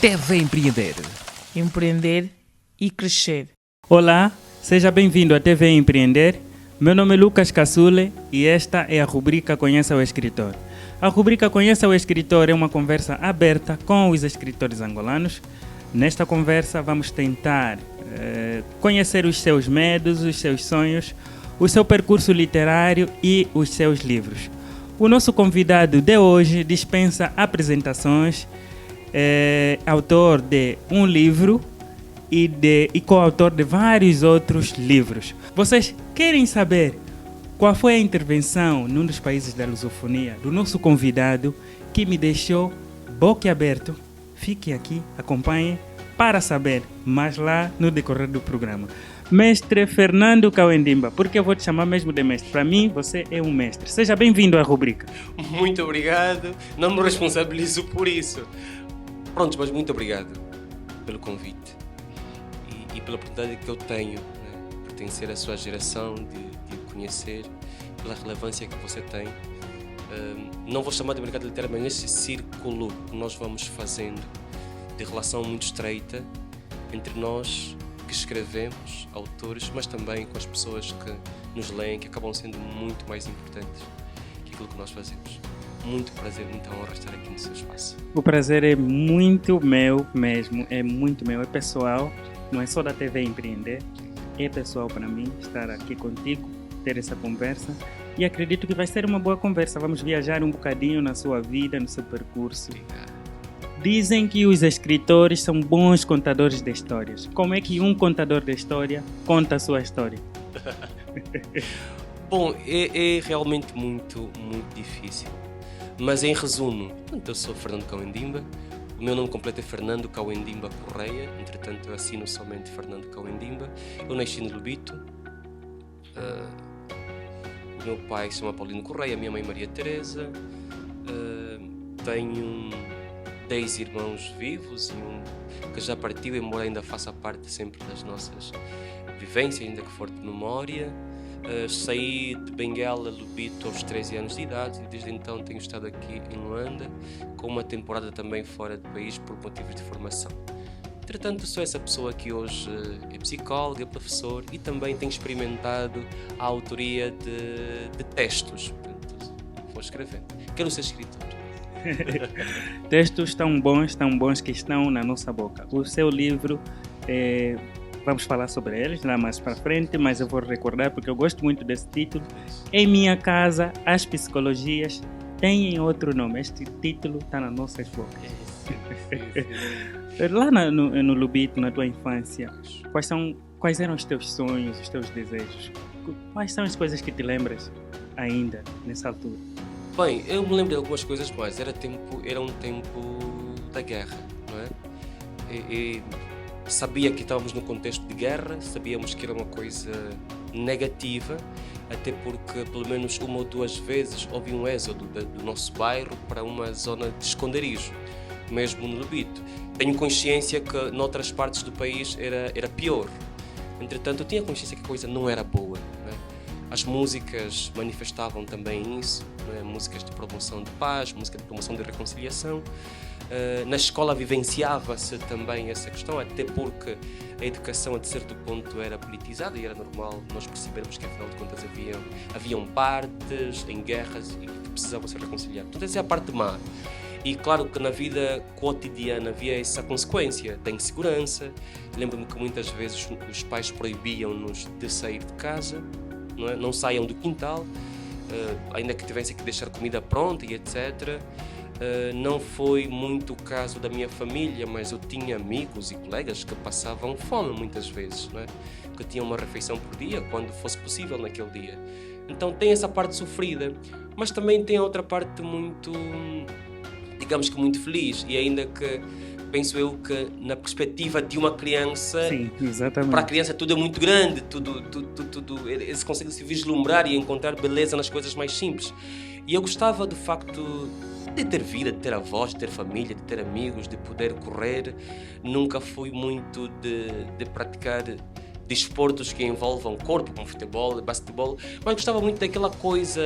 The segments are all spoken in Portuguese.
TV Empreender. Empreender e crescer. Olá, seja bem-vindo à TV Empreender. Meu nome é Lucas Cassule e esta é a rubrica Conheça o Escritor. A rubrica Conheça o Escritor é uma conversa aberta com os escritores angolanos. Nesta conversa vamos tentar conhecer os seus medos, os seus sonhos, o seu percurso literário e os seus livros. O nosso convidado de hoje dispensa apresentações, é autor de um livro e coautor de vários outros livros. Vocês querem saber qual foi a intervenção num dos países da lusofonia do nosso convidado que me deixou boquiaberto? Fiquem aqui, acompanhem para saber, mas lá no decorrer do programa. Mestre Fernando Kawendimba, porque eu vou te chamar mesmo de mestre. Para mim, você é um mestre. Seja bem-vindo à rubrica. Muito obrigado. Não me responsabilizo por isso. Pronto, mas muito obrigado pelo convite e pela oportunidade que eu tenho, de pertencer à sua geração, de conhecer, pela relevância que você tem. Não vou chamar de mercado literário, mas nesse círculo que nós vamos fazendo de relação muito estreita entre nós que escrevemos, autores, mas também com as pessoas que nos leem, que acabam sendo muito mais importantes que aquilo que nós fazemos. Muito prazer, muita honra estar aqui no seu espaço. O prazer é muito meu mesmo, é muito meu, é pessoal, não é só da TV Empreender, é pessoal para mim estar aqui contigo, ter essa conversa e acredito que vai ser uma boa conversa. Vamos viajar um bocadinho na sua vida, no seu percurso. Obrigado. Dizem que os escritores são bons contadores de histórias. Como é que um contador de história conta a sua história? Bom, é realmente muito difícil. Mas em resumo, eu sou Fernando Kawendimba, o meu nome completo é Fernando Kawendimba Correia, entretanto eu assino somente Fernando Kawendimba. Eu nasci no Lubito, o meu pai se chama Paulino Correia, a minha mãe Maria Teresa, tenho 10 irmãos vivos e um que já partiu, embora ainda faça parte sempre das nossas vivências, ainda que for de memória. Saí de Benguela, Lubito, aos 13 anos de idade e desde então tenho estado aqui em Luanda, com uma temporada também fora do país por motivos de formação. Entretanto, sou essa pessoa que hoje é psicóloga, é professor e também tenho experimentado a autoria de textos. Portanto, vou escrevendo. Quero ser escritor. Textos tão bons que estão na nossa boca. O seu livro, vamos falar sobre eles lá mais para frente, mas eu vou recordar porque eu gosto muito desse título. Em minha casa, as psicologias têm outro nome. Este título está nas nossas bocas. Lá no Lubito, na tua infância, quais eram os teus sonhos, os teus desejos? Quais são as coisas que te lembras ainda nessa altura? Bem, eu me lembro de algumas coisas mais. Era um tempo da guerra, não é? E sabia que estávamos num contexto de guerra, sabíamos que era uma coisa negativa, até porque pelo menos uma ou duas vezes houve um êxodo do nosso bairro para uma zona de esconderijo, mesmo no Lubito. Tenho consciência que noutras partes do país era pior. Entretanto, eu tinha consciência que a coisa não era boa, não é? As músicas manifestavam também isso, não é? Músicas de promoção de paz, música de promoção de reconciliação. Na escola vivenciava-se também essa questão, até porque a educação, a de certo ponto, era politizada e era normal nós percebermos que, afinal de contas, haviam partes em guerras e que precisavam ser reconciliadas. Portanto, essa é a parte má. E claro que na vida cotidiana havia essa consequência da insegurança. Lembro-me que muitas vezes os pais proibiam-nos de sair de casa, não é? Não saiam do quintal, ainda que tivessem que deixar comida pronta e etc. Não foi muito o caso da minha família, mas eu tinha amigos e colegas que passavam fome muitas vezes, não é? Que tinham uma refeição por dia, quando fosse possível naquele dia. Então tem essa parte sofrida, mas também tem a outra parte muito, digamos que muito feliz, e ainda que penso eu que na perspectiva de uma criança, sim, exatamente. Para a criança tudo é muito grande, tudo eles conseguem se vislumbrar e encontrar beleza nas coisas mais simples. E eu gostava de facto de ter vida, de ter avós, de ter família, de ter amigos, de poder correr. Nunca fui muito de praticar desportos que envolvam corpo, como futebol, basquetebol, mas gostava muito daquela coisa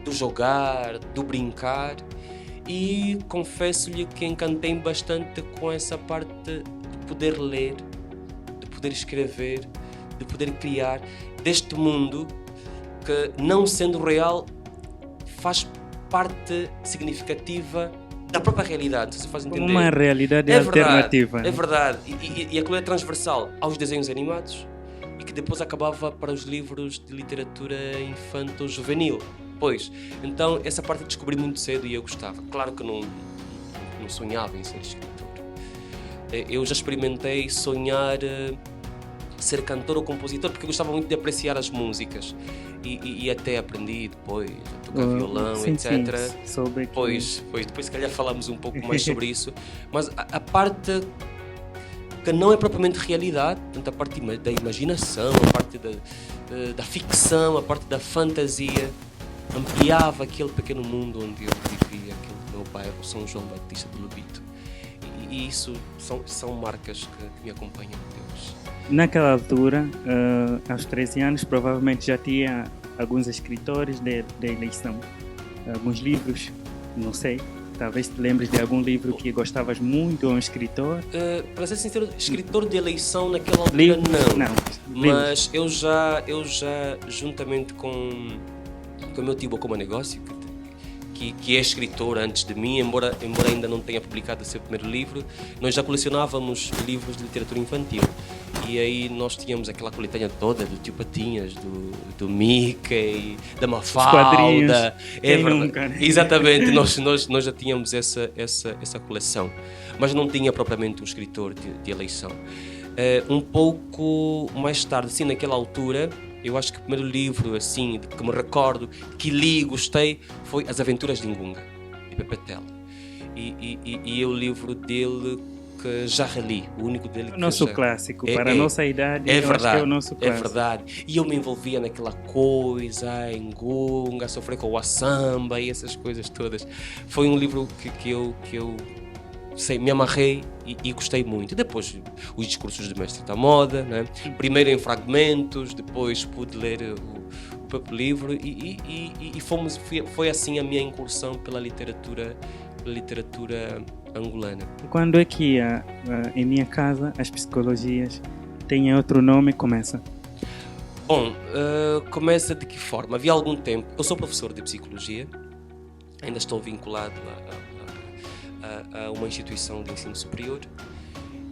do jogar, do brincar. e confesso-lhe que encantei-me bastante com essa parte de poder ler, de poder escrever, de poder criar deste mundo que, não sendo real, faz parte significativa da própria realidade, se faz entender. Uma realidade É alternativa. verdade, é verdade. E aquilo é transversal aos desenhos animados e que depois acabava para os livros de literatura infanto-juvenil. Pois, então essa parte eu descobri muito cedo e eu gostava. Claro que não sonhava em ser escritor. Eu já experimentei sonhar ser cantor ou compositor porque eu gostava muito de apreciar as músicas e até aprendi depois a tocar violão, sim, etc. Sim, soube que... Pois, depois se calhar falamos um pouco mais sobre isso, mas a parte que não é propriamente realidade, portanto, a parte da imaginação, a parte da ficção, a parte da fantasia, ampliava aquele pequeno mundo onde eu vivia, aquele meu bairro, São João Batista de Lobito. E isso são marcas que me acompanham até hoje. Naquela altura, aos 13 anos, provavelmente já tinha alguns escritores de eleição, alguns livros, não sei. Talvez te lembres de algum livro que gostavas muito, ou um escritor? Para ser sincero, escritor de eleição naquela altura não. Mas eu já juntamente com o meu tio como negócio, que é escritor antes de mim, embora ainda não tenha publicado o seu primeiro livro, nós já colecionávamos livros de literatura infantil. E aí nós tínhamos aquela coletânea toda do Tio Patinhas, do Mickey, da Mafalda. É nunca, né? Exatamente, nós já tínhamos essa coleção. Mas não tinha propriamente um escritor de eleição. Um pouco mais tarde, assim, naquela altura, eu acho que o primeiro livro, assim, que me recordo, que li e gostei, foi As Aventuras de Ingunga, de Pepe Tela. E é o livro dele que já reli, o único dele que nosso clássico, para a nossa idade, eu acho que é o nosso clássico. É verdade. E eu me envolvia naquela coisa, a Ingunga, a sofrer com o samba e essas coisas todas. Foi um livro que eu me amarrei e gostei muito. Depois, os discursos do mestre da moda, né? Primeiro em fragmentos, depois pude ler o próprio livro e foi assim a minha incursão pela literatura angolana. Quando é que em minha casa as psicologias têm outro nome, começa? Bom, começa de que forma? Havia algum tempo, eu sou professor de psicologia, ainda estou vinculado a uma instituição de ensino superior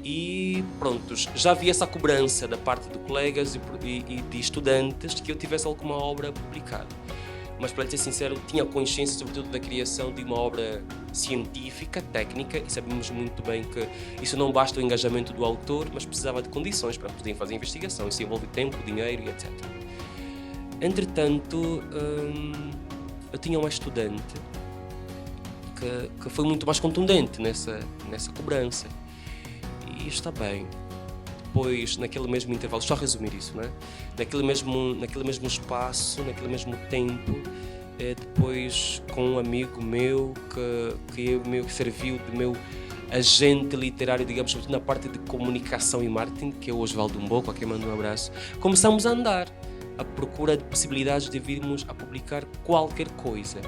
e pronto, já havia essa cobrança da parte de colegas e de estudantes de que eu tivesse alguma obra publicada. Mas, para ser sincero, tinha consciência sobretudo da criação de uma obra científica, técnica, e sabemos muito bem que isso não basta o engajamento do autor, mas precisava de condições para poder fazer a investigação. Isso envolve tempo, dinheiro e etc. Entretanto, eu tinha uma estudante que foi muito mais contundente nessa cobrança. E está bem. Depois, naquele mesmo intervalo, só resumir isso, né? Naquele mesmo espaço, naquele mesmo tempo, depois com um amigo meu que serviu de meu agente literário, digamos, sobretudo na parte de comunicação e marketing, que é o Osvaldo Mboco, a quem mando um abraço, começamos a andar à procura de possibilidades de virmos a publicar qualquer coisa.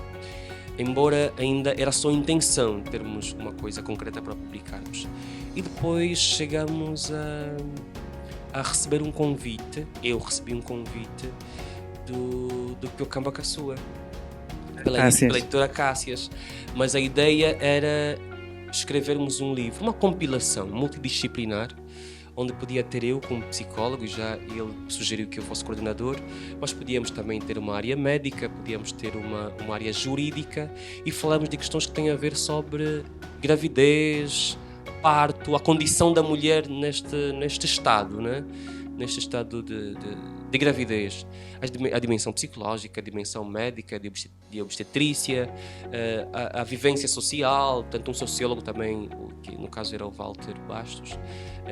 Embora ainda era só intenção termos uma coisa concreta para publicarmos. E depois chegamos a receber um convite, eu recebi um convite do Piocamba Caçua, pela editora Cássias. Mas a ideia era escrevermos um livro, uma compilação multidisciplinar, onde podia ter eu como psicólogo, e já ele sugeriu que eu fosse coordenador, mas podíamos também ter uma área médica, podíamos ter uma área jurídica, e falamos de questões que têm a ver sobre gravidez, parto, a condição da mulher neste estado, né? Neste estado de gravidez. A dimensão psicológica, a dimensão médica, de obstetrícia, a vivência social, tanto um sociólogo também, que no caso era o Walter Bastos.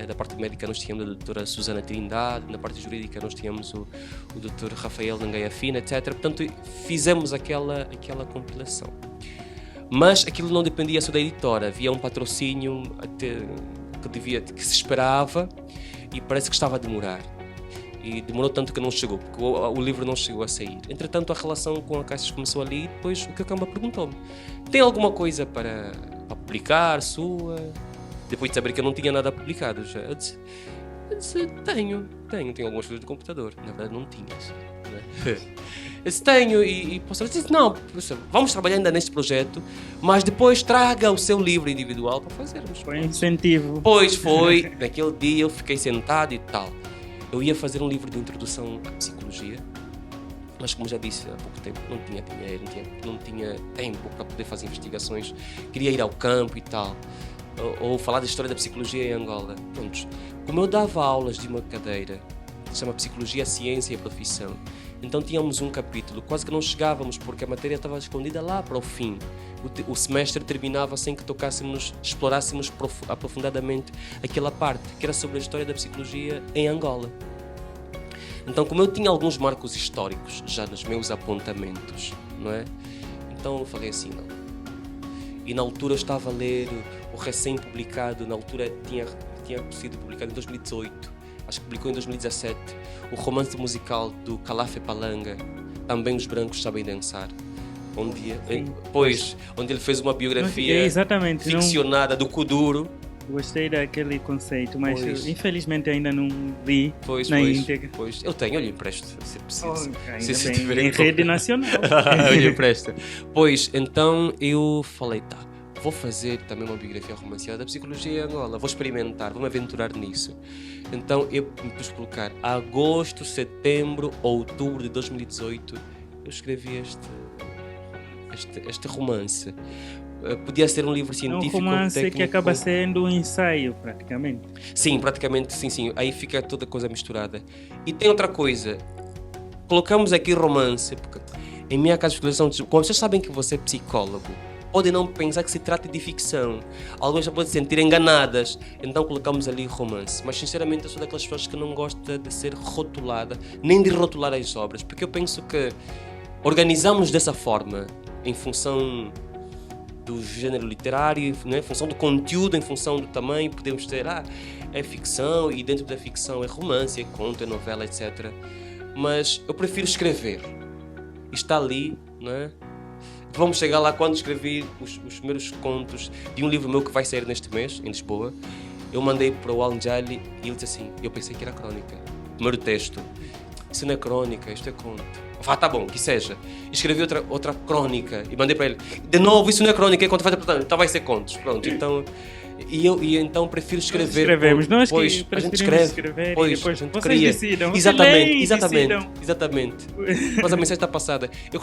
Da parte médica nós tínhamos a doutora Susana Trindade, na parte jurídica nós tínhamos o doutor Rafael Nangaia Fina, etc. Portanto, fizemos aquela compilação. Mas aquilo não dependia só da editora, havia um patrocínio que se esperava e parece que estava a demorar. E demorou tanto que não chegou, porque o livro não chegou a sair. Entretanto, a relação com a Caixas começou ali e depois o Cacamba perguntou-me: tem alguma coisa para publicar, sua? Depois de saber que eu não tinha nada publicado já. Eu disse, tenho algumas coisas no computador. Na verdade não tinha. Né? Eu disse, tenho, e posso dizer, não, vamos trabalhar ainda neste projeto, mas depois traga o seu livro individual para fazermos. Foi incentivo. Pois foi, naquele dia eu fiquei sentado e tal. Eu ia fazer um livro de introdução à psicologia, mas como já disse há pouco tempo, não tinha dinheiro, não tinha tempo para poder fazer investigações, queria ir ao campo e tal, ou falar da história da psicologia em Angola. Prontos. Como eu dava aulas de uma cadeira que se chama Psicologia, Ciência e Profissão, então tínhamos um capítulo, quase que não chegávamos porque a matéria estava escondida lá para o fim. O semestre terminava sem que explorássemos aprofundadamente aquela parte, que era sobre a história da psicologia em Angola. Então, como eu tinha alguns marcos históricos já nos meus apontamentos, não é? Então eu falei assim, não. E na altura eu estava a ler o recém-publicado, na altura tinha sido publicado em 2018, acho que publicou em 2017, o romance musical do Calafé Palanga, Também os Brancos Sabem Dançar, onde ele fez uma biografia ficcionada do Kuduro. Gostei daquele conceito, mas infelizmente ainda não li na íntegra. Pois, eu lhe empresto, se preciso. Se tiver em rede nacional. Eu lhe empresto. Pois, então eu falei, vou fazer também uma biografia romanceada da psicologia em Angola, vou experimentar, vou me aventurar nisso. Então eu me pus a colocar agosto, setembro, outubro de 2018, eu escrevi este romance. Podia ser um livro científico. É um romance técnico, que acaba sendo um ensaio, praticamente. Sim, praticamente, sim. Aí fica toda a coisa misturada. E tem outra coisa. Colocamos aqui romance, porque em minha casa de especialização, como vocês sabem que você é psicólogo, podem não pensar que se trata de ficção. Algumas já podem se sentir enganadas. Então colocamos ali romance. Mas sinceramente eu sou daquelas pessoas que não gosta de ser rotulada, nem de rotular as obras. Porque eu penso que organizamos dessa forma, em função do gênero literário, né? Em função do conteúdo, em função do tamanho, podemos ter, é ficção e dentro da ficção é romance, é conto, é novela, etc. Mas eu prefiro escrever. Está ali, não é? Vamos chegar lá quando escrevi os primeiros contos de um livro meu que vai sair neste mês, em Lisboa. Eu mandei para o Al-Njali e ele disse assim, eu pensei que era crônica. Primeiro texto. Isso não é crônica, isto é conto. Tá bom, que seja. Escrevi outra crônica e mandei para ele. De novo, isso não é crônica, é conto, então vai ser contos. Pronto, então... E então prefiro escrever. Escrevemos, nós pois, que a gente escreve, pois, depois vocês cria. decidam. Exatamente. Mas a mensagem está passada. Eu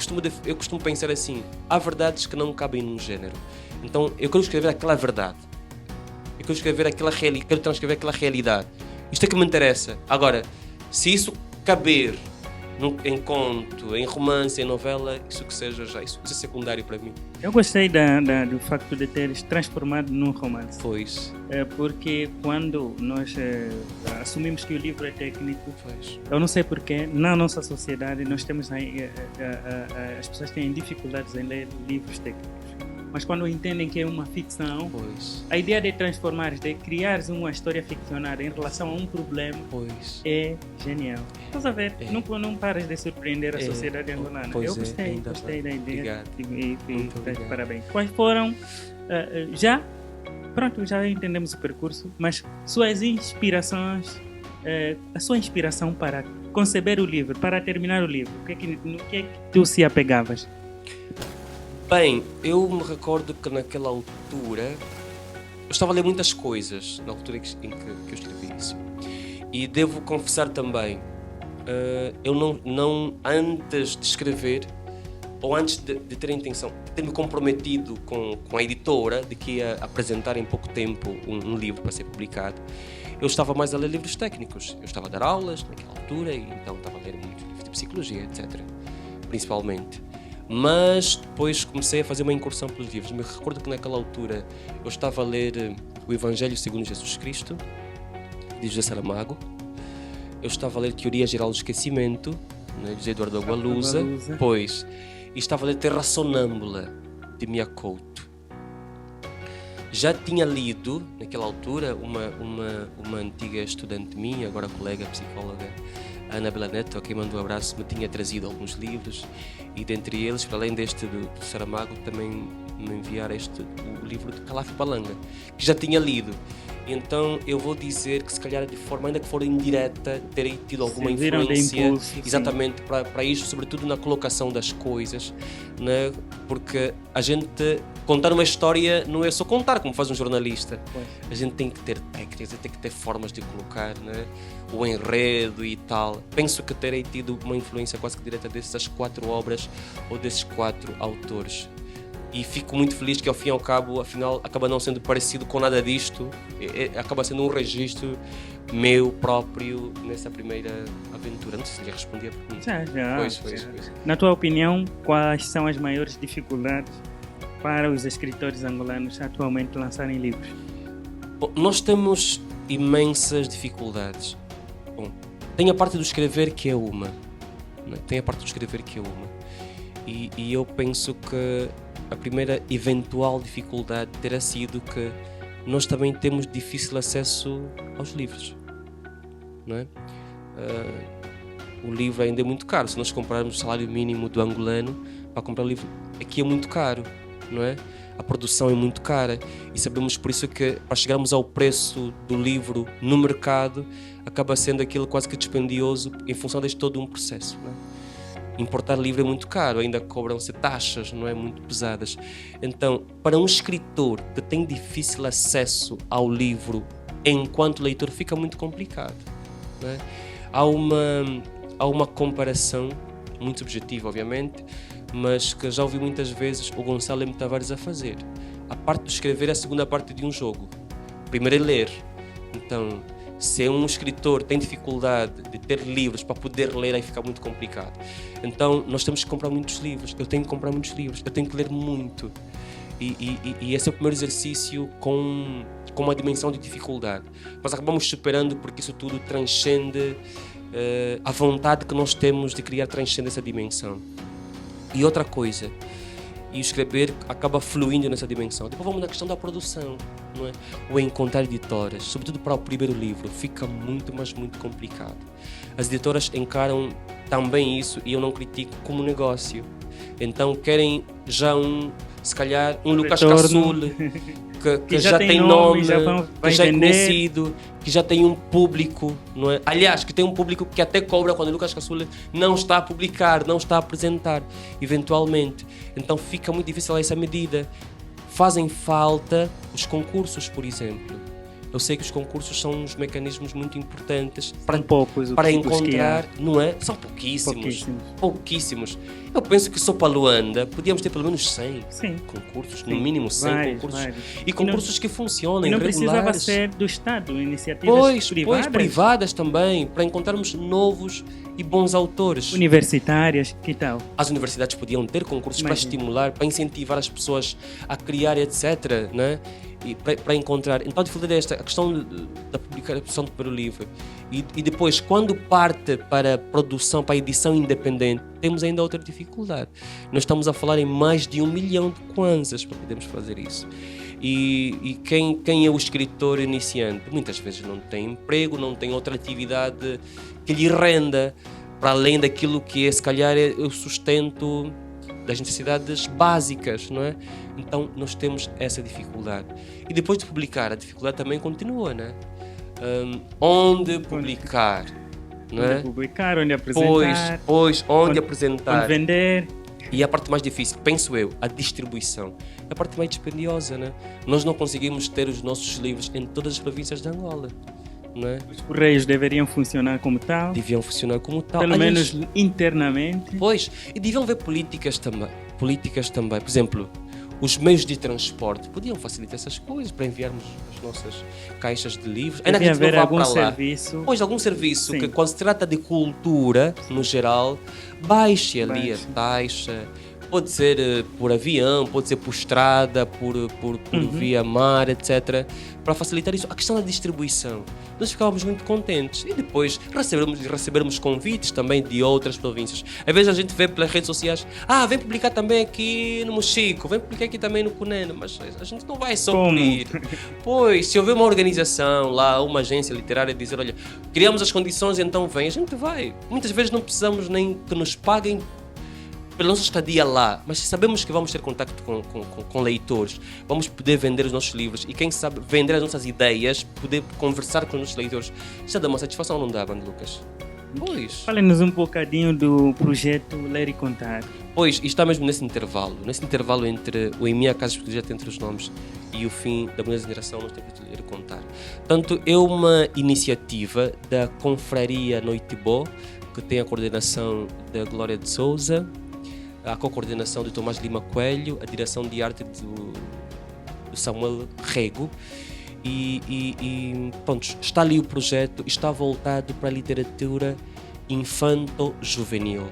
costumo pensar assim, há verdades que não cabem num género. Então eu quero escrever aquela verdade. Eu quero escrever quero transcrever aquela realidade. Isto é que me interessa. Agora, se isso caber em conto, em romance, em novela, isso que seja já, isso é secundário para mim. Eu gostei do facto de teres transformado num romance. Pois. Porque quando nós assumimos que o livro é técnico, eu não sei porquê, na nossa sociedade nós temos as pessoas têm dificuldades em ler livros técnicos. Mas quando entendem que é uma ficção, a ideia de transformar, de criar uma história ficcionada em relação a um problema é genial. Estás a ver? Não paras de surpreender a sociedade angolana. Eu gostei da ideia. Obrigado. Parabéns. Quais foram, já entendemos o percurso, mas suas inspirações, a sua inspiração para conceber o livro, para terminar o livro, no que é que tu se apegavas? Bem, eu me recordo que naquela altura eu estava a ler muitas coisas na altura em que eu escrevi isso. E devo confessar também, eu não antes de escrever, ou antes de ter a intenção, de ter me comprometido com a editora de que ia apresentar em pouco tempo um livro para ser publicado, eu estava mais a ler livros técnicos. Eu estava a dar aulas naquela altura e então estava a ler muitos livros de psicologia, etc. Principalmente. Mas depois comecei a fazer uma incursão pelos livros. Me recordo que naquela altura eu estava a ler o Evangelho segundo Jesus Cristo, de José Saramago. Eu estava a ler Teoria Geral do Esquecimento, né, de José Eduardo Agualusa. E estava a ler Terra Sonâmbula, de Mia Couto. Já tinha lido, naquela altura, uma antiga estudante minha, agora colega psicóloga, a Ana Neto, a quem mando um abraço, me tinha trazido alguns livros, e dentre eles, para além deste do Saramago, também me enviaram o livro de Calaf Palanga, que já tinha lido. Então eu vou dizer que se calhar de forma ainda que for indireta terei tido alguma Serviram de influência impulso, exatamente para isto, sobretudo na colocação das coisas, né? Porque a gente contar uma história não é só contar como faz um jornalista. Pois. A gente tem que ter técnicas, tem que ter formas de colocar, né? O enredo e tal. Penso que terei tido uma influência quase que direta dessas 4 obras ou desses 4 autores. E fico muito feliz que ao fim e ao cabo, afinal, acaba não sendo parecido com nada disto. Acaba sendo um registro meu próprio nessa primeira aventura. Não sei se lhe respondi a pergunta. Já. Pois. Na tua opinião, quais são as maiores dificuldades para os escritores angolanos atualmente lançarem livros? Bom, nós temos imensas dificuldades. Bom, tem a parte do escrever que é uma. Né? E eu penso que a primeira eventual dificuldade terá sido que nós também temos difícil acesso aos livros, não é? O livro ainda é muito caro. Se nós comprarmos o salário mínimo do angolano para comprar o livro, aqui é muito caro, não é? A produção é muito cara e sabemos por isso que para chegarmos ao preço do livro no mercado acaba sendo aquilo quase que dispendioso em função deste todo um processo, não é? Importar livro é muito caro, ainda cobram-se taxas, não é, muito pesadas. Então, para um escritor que tem difícil acesso ao livro enquanto leitor, fica muito complicado, não é? Há uma comparação muito subjetiva, obviamente, mas que já ouvi muitas vezes o Gonçalo M. Tavares a fazer. A parte de escrever é a segunda parte de um jogo. Primeiro é ler. Então, se um escritor tem dificuldade de ter livros para poder ler, aí fica muito complicado. Então, nós temos que comprar muitos livros. Eu tenho que comprar muitos livros. Eu tenho que ler muito. E esse é o primeiro exercício com uma dimensão de dificuldade. Mas acabamos superando porque isso tudo transcende a vontade que nós temos de criar, transcende essa dimensão. E outra coisa, e o escrever acaba fluindo nessa dimensão. Depois vamos na questão da produção, não é? O encontrar editoras, sobretudo para o primeiro livro, fica muito, mas muito complicado. As editoras encaram também isso, e eu não critico, como negócio. Então querem já se calhar um Lucas Cassule, que já tem nome, que já é conhecido, que já tem um público, não é? Aliás, que tem um público que até cobra quando o Lucas Cassule não está a publicar, não está a apresentar, eventualmente. Então fica muito difícil essa medida. Fazem falta os concursos, por exemplo. Eu sei que os concursos são uns mecanismos muito importantes para encontrar, não é? São pouquíssimos. Eu penso que só para Luanda podíamos ter pelo menos 100 concursos, no mínimo 100 concursos. E concursos que funcionem, não regulares. Precisava ser do Estado, iniciativas privadas. Privadas também, para encontrarmos novos e bons autores. Universitárias, que tal? As universidades podiam ter concursos para estimular, para incentivar as pessoas a criar, etc., né? E para encontrar. Então a dificuldade é esta, a questão da publicação do primeiro livro. E depois, quando parte para a produção, para a edição independente, temos ainda outra dificuldade. Nós estamos a falar em mais de 1 milhão de kwanzas para podermos fazer isso. E quem é o escritor iniciante? Muitas vezes não tem emprego, não tem outra atividade que lhe renda, para além daquilo que é, se calhar, é o sustento das necessidades básicas, não é? Então nós temos essa dificuldade. E depois de publicar, a dificuldade também continua, não é? Onde publicar, não é? Onde publicar, onde apresentar. Onde apresentar. Onde vender. E a parte mais difícil, penso eu, a distribuição. É a parte mais dispendiosa, né? Nós não conseguimos ter os nossos livros em todas as províncias de Angola, não é? Os correios deveriam funcionar como tal. Deviam funcionar como tal. Pelo menos internamente. Pois, e deviam haver políticas também. Por exemplo, os meios de transporte podiam facilitar essas coisas para enviarmos as nossas caixas de livros. Ainda que a gente não vá para lá. Algum serviço que, quando se trata de cultura, no geral, baixe ali a taxa, pode ser por avião, pode ser por estrada, por via mar, etc. Para facilitar isso. A questão da distribuição. Nós ficávamos muito contentes. E depois recebermos convites também de outras províncias. Às vezes a gente vê pelas redes sociais, vem publicar também aqui no Mochico, vem publicar aqui também no Cunene, mas a gente não vai só por ir. Pois, se houver uma organização lá, uma agência literária dizer, olha, criamos as condições, então vem, a gente vai. Muitas vezes não precisamos nem que nos paguem pela nossa estadia lá, mas sabemos que vamos ter contato com leitores, vamos poder vender os nossos livros e quem sabe vender as nossas ideias, poder conversar com os nossos leitores. Isso dá uma satisfação, não dá, Bando Lucas? Pois. Fale-nos um bocadinho do projeto Ler e Contar. Pois, e está mesmo nesse intervalo entre o Em Minha Casa Projeto Entre os Nomes e o fim da primeira geração, nós temos de Ler e Contar. Portanto, é uma iniciativa da Confraria Noitibó, que tem a coordenação da Glória de Souza, a co-coordenação de Tomás Lima Coelho, a direção de arte do Samuel Rego. E pronto, está ali o projeto, está voltado para a literatura infanto-juvenil.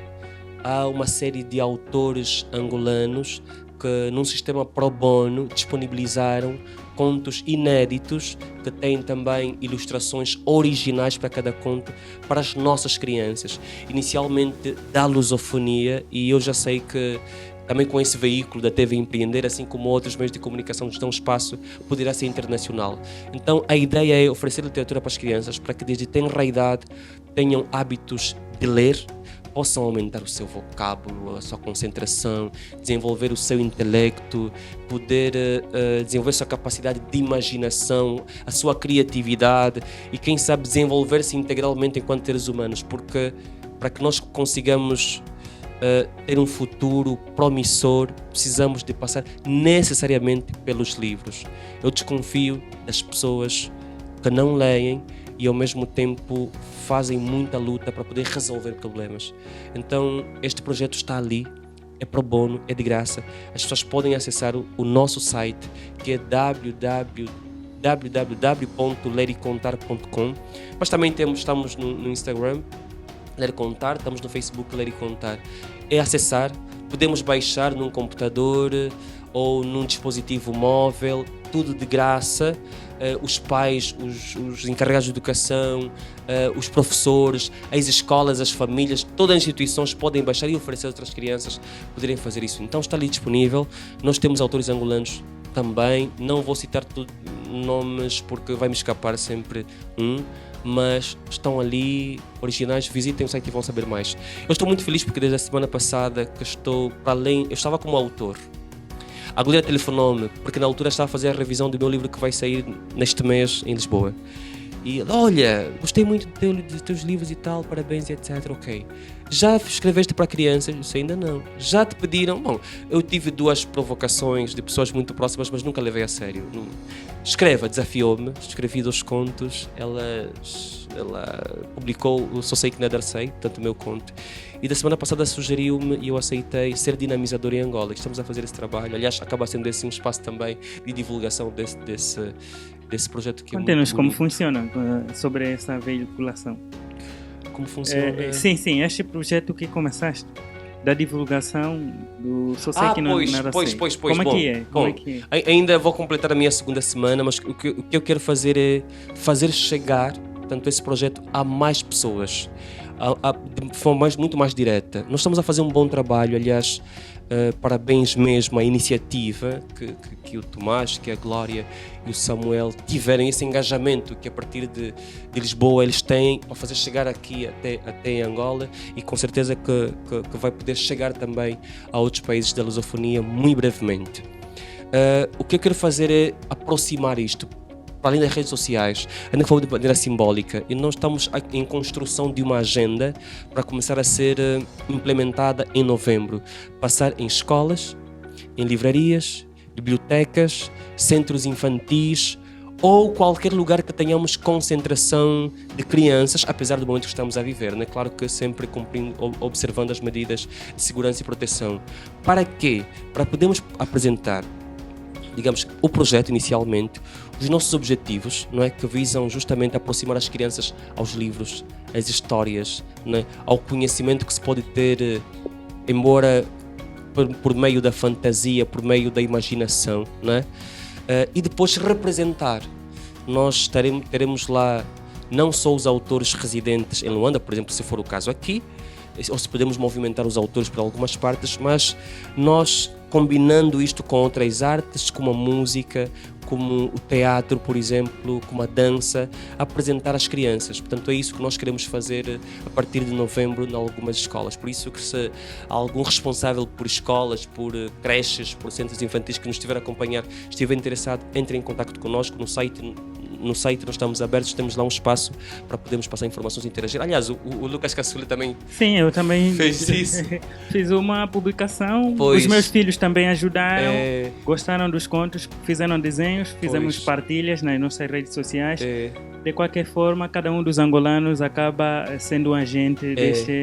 Há uma série de autores angolanos que, num sistema pro bono, disponibilizaram contos inéditos que têm também ilustrações originais para cada conto para as nossas crianças. Inicialmente da lusofonia, e eu já sei que também com esse veículo da TV Empreender, assim como outros meios de comunicação que dão espaço, poderá ser internacional. Então a ideia é oferecer literatura para as crianças para que desde tenra idade tenham hábitos de ler, possam aumentar o seu vocábulo, a sua concentração, desenvolver o seu intelecto, poder desenvolver a sua capacidade de imaginação, a sua criatividade e, quem sabe, desenvolver-se integralmente enquanto seres humanos, porque para que nós consigamos ter um futuro promissor, precisamos de passar necessariamente pelos livros. Eu desconfio das pessoas que não leem e ao mesmo tempo fazem muita luta para poder resolver problemas. Então este projeto está ali, é pro bono, é de graça. As pessoas podem acessar o nosso site, que é www.lericontar.com, mas também estamos no Instagram, Ler e Contar, estamos no Facebook, Ler e Contar. É acessar, podemos baixar num computador ou num dispositivo móvel, tudo de graça. Os pais, os encarregados de educação, os professores, as escolas, as famílias, todas as instituições podem baixar e oferecer a outras crianças poderem fazer isso. Então está ali disponível. Nós temos autores angolanos também, não vou citar nomes porque vai me escapar sempre mas estão ali originais, visitem o site e vão saber mais. Eu estou muito feliz porque desde a semana passada que estou para além, eu estava como autor. A Glória telefonou-me, porque na altura estava a fazer a revisão do meu livro que vai sair neste mês em Lisboa. E olha, gostei muito dos teus livros e tal, parabéns e etc. Ok. Já escreveste para crianças? Isso ainda não. Já te pediram? Bom, eu tive 2 provocações de pessoas muito próximas, mas nunca levei a sério. Escreva, desafiou-me, escrevi 2 contos, ela publicou o Só Sei Que Nada Sei, portanto o meu conto. E da semana passada sugeriu-me e eu aceitei ser dinamizador em Angola. Estamos a fazer esse trabalho. Aliás, acaba sendo esse um espaço também de divulgação desse projeto que Conte-nos como funciona sobre essa veiculação. Como funciona? Sim, este projeto que começaste, da divulgação do Só Sei Que Nada Sei. Pois. Como bom, é que é? Ainda vou completar a minha 2ª semana, mas o que eu quero fazer é fazer chegar, portanto, esse projeto a mais pessoas, de forma muito mais direta. Nós estamos a fazer um bom trabalho, aliás, parabéns mesmo à iniciativa que o Tomás, que a Glória e o Samuel tiveram, esse engajamento que a partir de Lisboa eles têm para fazer chegar aqui até Angola, e com certeza que vai poder chegar também a outros países da lusofonia muito brevemente. O que eu quero fazer é aproximar isto para além das redes sociais, ainda foi de maneira simbólica, e nós estamos em construção de uma agenda para começar a ser implementada em novembro. Passar em escolas, em livrarias, bibliotecas, centros infantis ou qualquer lugar que tenhamos concentração de crianças, apesar do momento que estamos a viver, né? Claro que sempre observando as medidas de segurança e proteção. Para quê? Para podermos apresentar, digamos, o projeto inicialmente, os nossos objetivos, não é, que visam justamente aproximar as crianças aos livros, às histórias, não é, ao conhecimento que se pode ter, embora por meio da fantasia, por meio da imaginação, não é? E depois representar. Nós teremos lá não só os autores residentes em Luanda, por exemplo, se for o caso aqui, ou se podemos movimentar os autores por algumas partes, mas nós combinando isto com outras artes, como a música, como o teatro, por exemplo, como a dança, apresentar às crianças. Portanto, é isso que nós queremos fazer a partir de novembro em algumas escolas. Por isso que se algum responsável por escolas, por creches, por centros infantis que nos estiver a acompanhar, estiver interessado, entre em contato connosco no site. No site nós estamos abertos, temos lá um espaço para podermos passar informações e interagir. Aliás, o Lucas Caçula também... Sim, eu também fez isso. Fiz uma publicação, pois, os meus filhos também ajudaram, gostaram dos contos, fizeram desenhos, fizemos partilhas nas nossas redes sociais. De qualquer forma, cada um dos angolanos acaba sendo um agente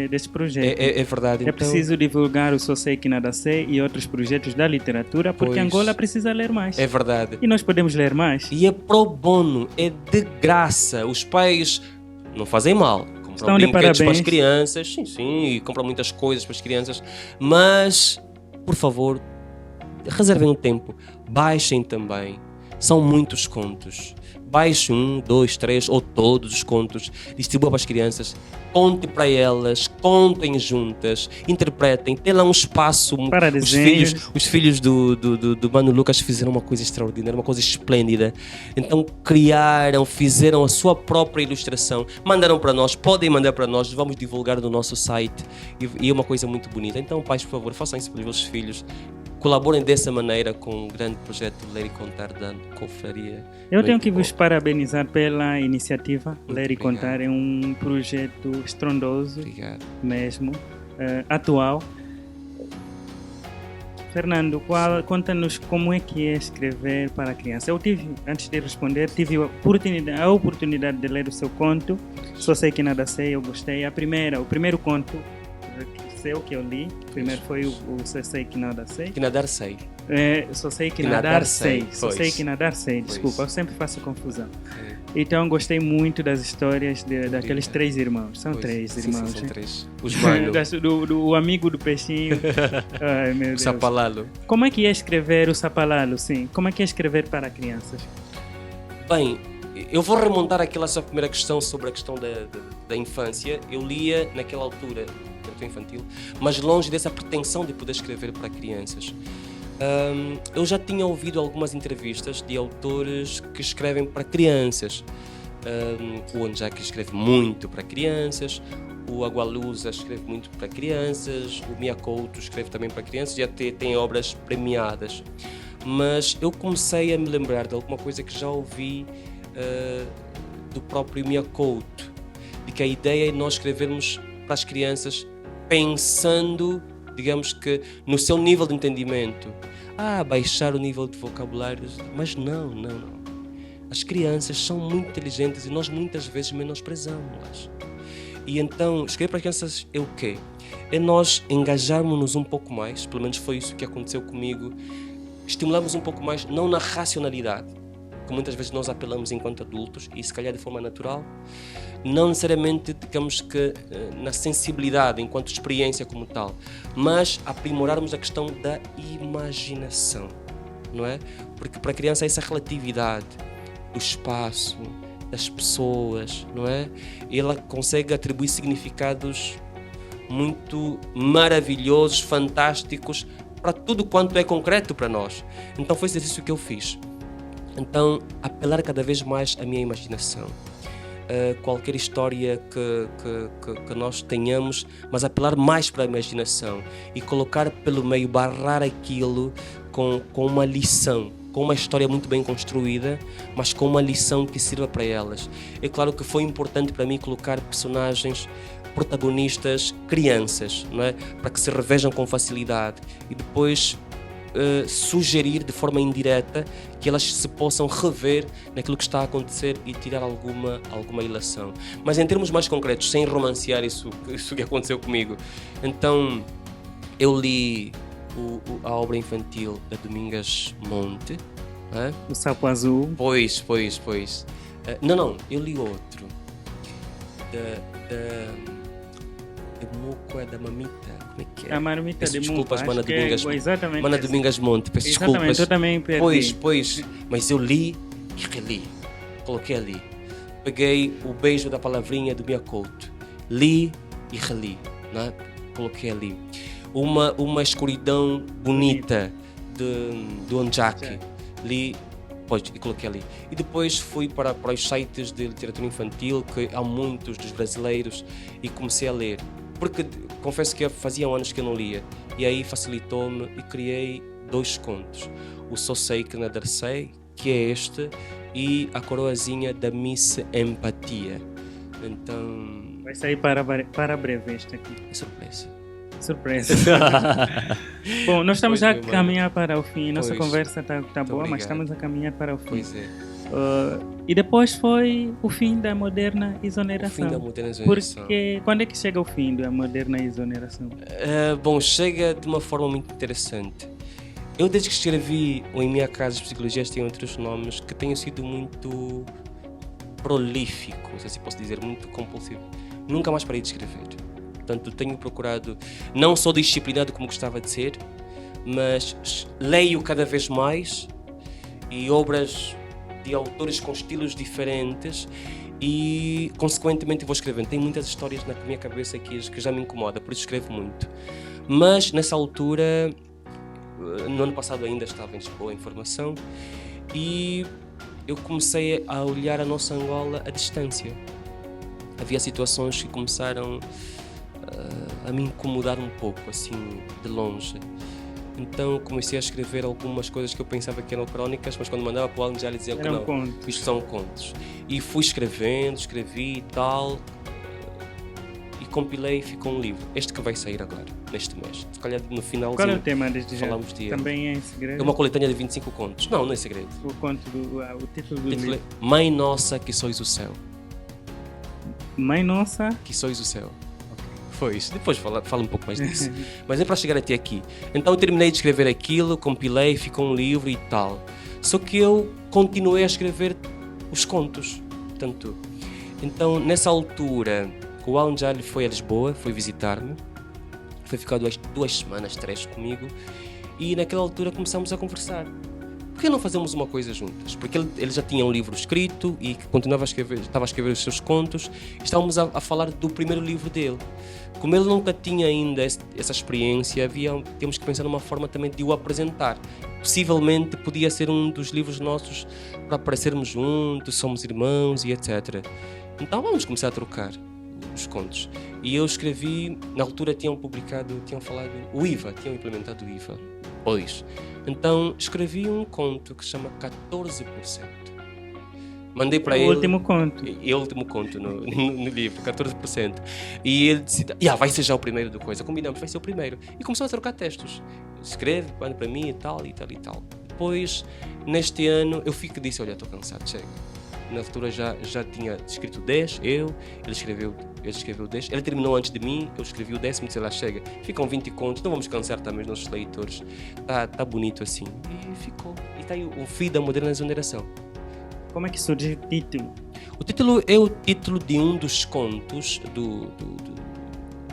deste projeto. É verdade. É preciso divulgar o Sosei que Nada Sei e outros projetos da literatura, porque Angola precisa ler mais. É verdade. E nós podemos ler mais. E é pro bono, é de graça. Os pais não fazem mal. Compram brinquedos para as crianças, sim, e compram muitas coisas para as crianças, mas, por favor, reservem um tempo. Baixem também. São muitos contos. Baixe 1, 2, 3 ou todos os contos, distribua para as crianças, conte para elas, contem juntas, interpretem, tem lá um espaço para desenhos. Os filhos do Mano Lucas fizeram uma coisa extraordinária, uma coisa esplêndida. Então fizeram a sua própria ilustração, mandaram para nós, podem mandar para nós, vamos divulgar no nosso site e é uma coisa muito bonita. Então, pais, por favor, façam isso pelos vossos filhos. Colaborem dessa maneira com o grande projeto Ler e Contar da Confraria. Eu tenho que vos parabenizar pela iniciativa. Ler e Contar é um projeto estrondoso, mesmo, atual. Fernando, conta-nos como é que é escrever para a criança. Eu antes de responder, tive a oportunidade de ler o seu conto, Só Sei Que Nada Sei, eu gostei. O primeiro conto que eu li, primeiro foi o Só Sei Que Nada Sei. Que Nadar Sei. Só Sei Que Nadar Sei. Só Sei Que Nadar Sei, desculpa, eu sempre faço confusão. Então gostei muito das histórias daqueles 3 irmãos. São 3 irmãos. Sim, são 3. Os manos. do amigo do peixinho. Ai, meu Deus. Sapalalo. Como é que é escrever o Sapalalo, sim? Como é que é escrever para crianças? Bem, eu vou remontar àquela sua primeira questão sobre a questão da infância. Eu lia naquela altura, infantil, mas longe dessa pretensão de poder escrever para crianças. Eu já tinha ouvido algumas entrevistas de autores que escrevem para crianças. O Onjak escreve muito para crianças, o Agualusa escreve muito para crianças, o Miyakoto escreve também para crianças e até tem obras premiadas. Mas eu comecei a me lembrar de alguma coisa que já ouvi do próprio Miyakoto, de que a ideia é nós escrevermos para as crianças pensando, digamos que, no seu nível de entendimento. Baixar o nível de vocabulário. Mas não. As crianças são muito inteligentes e nós muitas vezes menosprezamos-las. E então, escrever para as crianças é o quê? É nós engajarmos-nos um pouco mais, pelo menos foi isso que aconteceu comigo, estimulamos um pouco mais, não na racionalidade, que muitas vezes nós apelamos enquanto adultos, e se calhar de forma natural, não necessariamente, digamos que, na sensibilidade enquanto experiência como tal, mas aprimorarmos a questão da imaginação, não é? Porque para a criança essa relatividade do espaço, das pessoas, não é? Ela consegue atribuir significados muito maravilhosos, fantásticos, para tudo quanto é concreto para nós. Então foi esse exercício que eu fiz. Então, apelar cada vez mais à minha imaginação. Qualquer história que nós tenhamos, mas apelar mais para a imaginação e colocar pelo meio, barrar aquilo com uma lição, com uma história muito bem construída, mas com uma lição que sirva para elas. É claro que foi importante para mim colocar personagens, protagonistas, crianças, não é? Para que se revejam com facilidade e depois sugerir de forma indireta que elas se possam rever naquilo que está a acontecer e tirar alguma ilação. Mas em termos mais concretos, sem romancear isso que aconteceu comigo, então eu li a obra infantil da Domingas Monte. O Sapo Azul. Pois. Não, eu li outro. É Moco, é da Mamita. Como é que é? A marmita Peço de desculpas, Mupa, Mana acho que é Domingas. exatamente Mana assim. Domingas Monte, peço Exatamente, desculpas. eu também perdi. Pois, mas eu li e reli. Coloquei ali. Peguei o beijo da palavrinha do Mia Couto. Li e reli. Né? Coloquei ali. Uma escuridão bonita de Onjaki. Li e coloquei ali. E depois fui para os sites de literatura infantil, que há muitos dos brasileiros, e comecei a ler. Porque confesso que fazia anos que eu não lia. E aí facilitou-me e criei 2 contos. O Só Sei Que Nada Sei, que é este, e a coroazinha da Miss Empatia. Então, Vai sair para breve este aqui. é surpresa. Surpresa. Bom, nós estamos já a Pois, meu caminhar para o fim. Nossa Pois. conversa está boa, obrigado. mas estamos a caminhar para o fim. Pois é. E depois foi o fim da moderna O exoneração. fim da modernização. Porque quando é que chega o fim da moderna exoneração? Bom, chega de uma forma muito interessante. Eu, desde que escrevi o Em Minha Casa, as Psicologias têm outros nomes, que tenho sido muito prolífico, se assim posso dizer, muito compulsivo. Nunca mais parei de escrever. Portanto, tenho procurado, não sou disciplinado como gostava de ser, mas leio cada vez mais e obras de autores com estilos diferentes e, consequentemente, vou escrevendo. Tem muitas histórias na minha cabeça que já me incomoda, por isso escrevo muito. Mas, nessa altura, no ano passado ainda estava em Lisboa, em formação, e eu comecei a olhar a nossa Angola à distância. Havia situações que começaram a me incomodar um pouco, assim, de longe. Então comecei a escrever algumas coisas que eu pensava que eram crónicas, mas quando mandava para o Alan já lhe dizia que não, contos. isto são contos. E fui escrevi e tal, e compilei e ficou um livro. Este que vai sair agora, neste mês. Se calhar no finalzinho. Qual é o tema desde já? falamos de ele. Também é em segredo? É uma coletânea de 25 contos. Não é segredo. O conto o título do O título livro. é Mãe Nossa que Sois o Céu. Mãe Nossa. Que sois o céu. Foi isso. Depois fala um pouco mais disso. Mas é para chegar até aqui. Então eu terminei de escrever aquilo, compilei, ficou um livro e tal. Só que eu continuei a escrever os contos. Portanto, então nessa altura, o Alan já foi a Lisboa, foi visitar-me. Foi ficar 2 semanas, 3 comigo. E naquela altura começamos a conversar. Por que não fazemos uma coisa juntas? Porque ele já tinha um livro escrito e continuava estava a escrever os seus contos. Estávamos a falar do primeiro livro dele. Como ele nunca tinha ainda essa experiência, temos que pensar numa forma também de o apresentar. Possivelmente podia ser um dos livros nossos para aparecermos juntos, somos irmãos e etc. Então vamos começar a trocar os contos. E eu escrevi, na altura tinham falado o IVA, tinham implementado o IVA. Pois. Então escrevi um conto que se chama 14%. Mandei para ele. O último conto. E o último conto no livro, 14%. E ele disse: vai ser já o primeiro do coisa. Combinamos, vai ser o primeiro. E começou a trocar textos. Escreve, manda para mim e tal, e tal, e tal. Depois, neste ano, eu disse: olha, estou cansado, chega. Na altura já tinha escrito 10, ele escreveu 10. Ele terminou antes de mim, eu escrevi o 10º, disse lá, chega. Ficam 20 contos, não vamos cansar também os nossos leitores. Tá bonito assim. E ficou. E está aí o fim da moderna exoneração. Como é que surge o título? O título é o título de um dos contos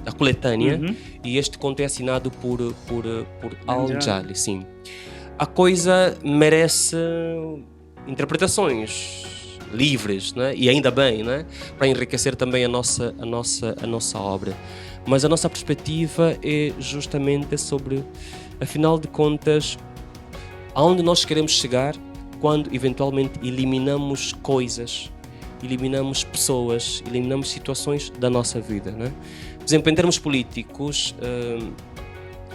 da coletânea, e este conto é assinado por Al-Jali, sim. A coisa merece interpretações livres, né? E ainda bem, né? Para enriquecer também a nossa obra. Mas a nossa perspectiva é justamente sobre, afinal de contas, aonde nós queremos chegar quando eventualmente eliminamos coisas, eliminamos pessoas, eliminamos situações da nossa vida, né? Por exemplo, em termos políticos,